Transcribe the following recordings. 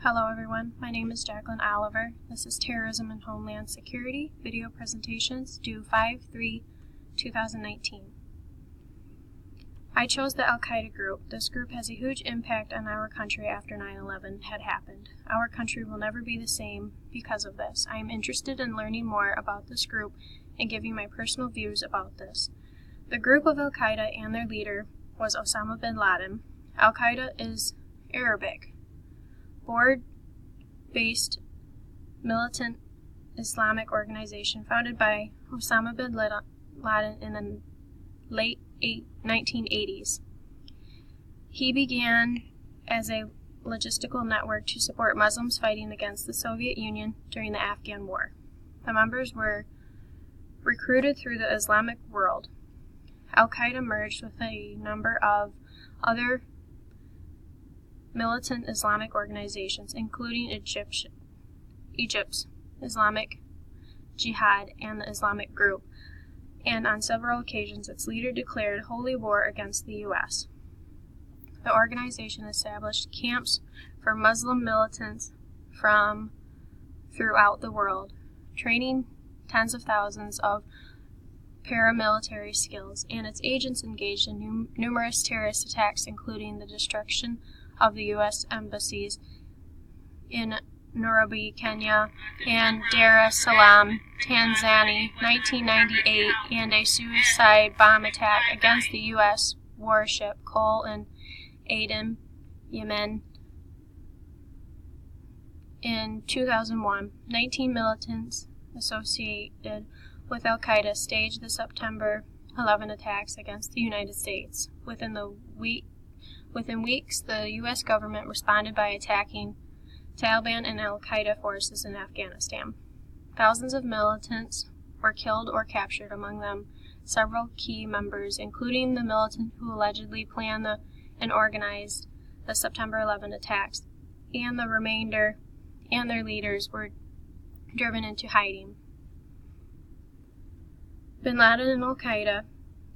Hello everyone, my name is Jacqueline Oliver. This is Terrorism and Homeland Security video presentations due 5/3/2019. I chose the Al-Qaeda group. This group has a huge impact on our country after 9/11 had happened. Our country will never be the same because of this. I am interested in learning more about this group and giving my personal views about this. The group of Al-Qaeda and their leader was Osama bin Laden. Al-Qaeda is Arabic, board-based militant Islamic organization founded by Osama bin Laden in the late 1980s. He began as a logistical network to support Muslims fighting against the Soviet Union during the Afghan War. The members were recruited through the Islamic world. Al-Qaeda merged with a number of other militant Islamic organizations, including Egypt's Islamic Jihad and the Islamic Group, and on several occasions its leader declared holy war against the U.S. The organization established camps for Muslim militants from throughout the world, training tens of thousands of paramilitary skills, and its agents engaged in numerous terrorist attacks, including the destruction of the U.S. embassies in Nairobi, Kenya, and Dar es Salaam, Tanzania, 1998, and a suicide bomb attack against the U.S. warship Cole in Aden, Yemen. In 2001, 19 militants associated with Al-Qaeda staged the September 11 attacks against the United States. Within weeks, the U.S. government responded by attacking Taliban and Al-Qaeda forces in Afghanistan. Thousands of militants were killed or captured, among them several key members, including the militant who allegedly planned and organized the September 11 attacks, and the remainder and their leaders were driven into hiding. Bin Laden and Al-Qaeda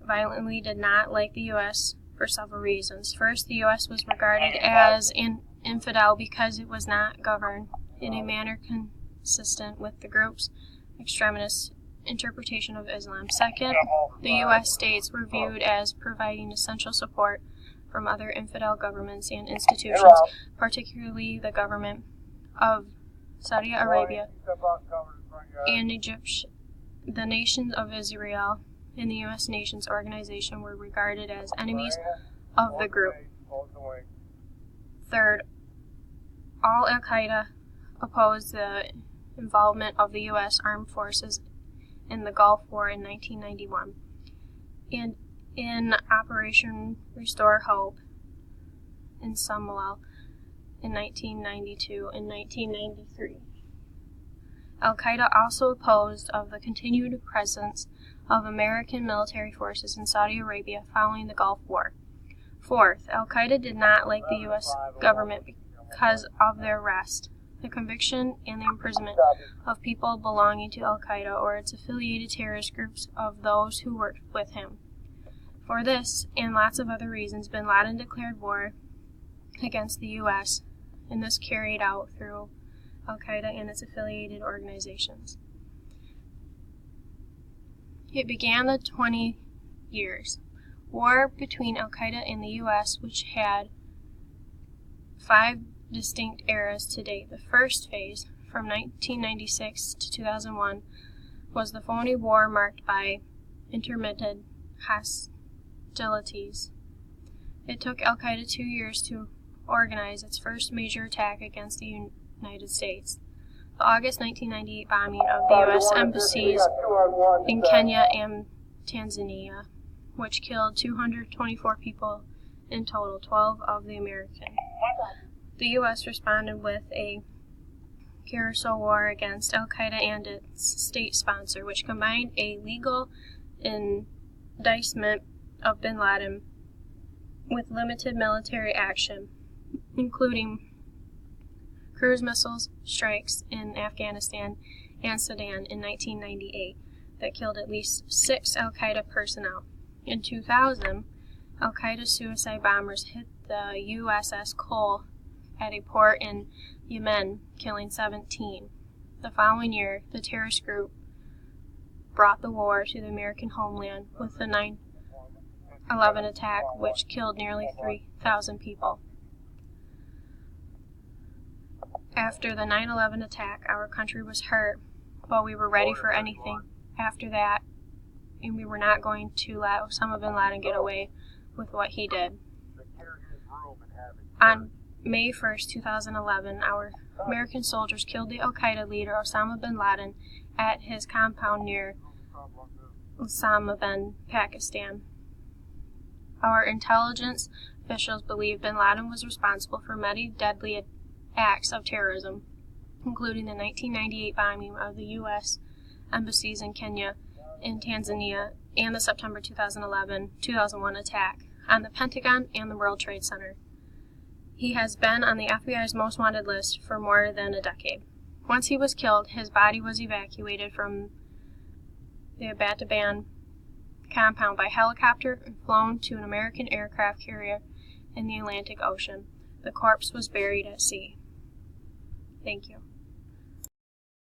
violently did not like the U.S. for several reasons. First, the U.S. was regarded as an infidel because it was not governed in a manner consistent with the group's extremist interpretation of Islam. Second, the U.S. states were viewed as providing essential support from other infidel governments and institutions, particularly the government of Saudi Arabia and Egypt. The nation of Israel and the U.S. Nations Organization were regarded as enemies of the group. Third, all Al-Qaeda opposed the involvement of the U.S. Armed Forces in the Gulf War in 1991 and in Operation Restore Hope in Somalia in 1992 and 1993. Al-Qaeda also opposed of the continued presence of American military forces in Saudi Arabia following the Gulf War. Fourth, Al-Qaeda did not like the U.S. government because of their arrest, the conviction, and the imprisonment of people belonging to Al-Qaeda or its affiliated terrorist groups of those who worked with him. For this, and lots of other reasons, bin Laden declared war against the U.S., and this carried out through Al-Qaeda and its affiliated organizations. It began the 20 years war between Al-Qaeda and the U.S., which had 5 distinct eras to date. The first phase, from 1996 to 2001, was the phony war marked by intermittent hostilities. It took Al-Qaeda 2 years to organize its first major attack against the United States. The August 1998 bombing of the U.S. embassies in Kenya and Tanzania, which killed 224 people in total, 12 of the American. The U.S. responded with a guerrilla war against Al-Qaeda and its state sponsor, which combined a legal indictment of bin Laden with limited military action, including cruise missiles strikes in Afghanistan and Sudan in 1998 that killed at least 6 Al-Qaeda personnel. In 2000, Al-Qaeda suicide bombers hit the USS Cole at a port in Yemen, killing 17. The following year, the terrorist group brought the war to the American homeland with the 9/11 attack, which killed nearly 3,000 people. After the 9/11 attack, our country was hurt, but we were ready for anything after that, and we were not going to let Osama bin Laden get away with what he did. On May 1st, 2011, our American soldiers killed the al-Qaeda leader Osama bin Laden at his compound near Islamabad, Pakistan. Our intelligence officials believe bin Laden was responsible for many deadly acts of terrorism, including the 1998 bombing of the U.S. embassies in Kenya and Tanzania, and the September 2001 attack on the Pentagon and the World Trade Center. He has been on the FBI's most wanted list for more than a decade. Once he was killed, his body was evacuated from the Abbottabad compound by helicopter and flown to an American aircraft carrier in the Atlantic Ocean. The corpse was buried at sea. Thank you.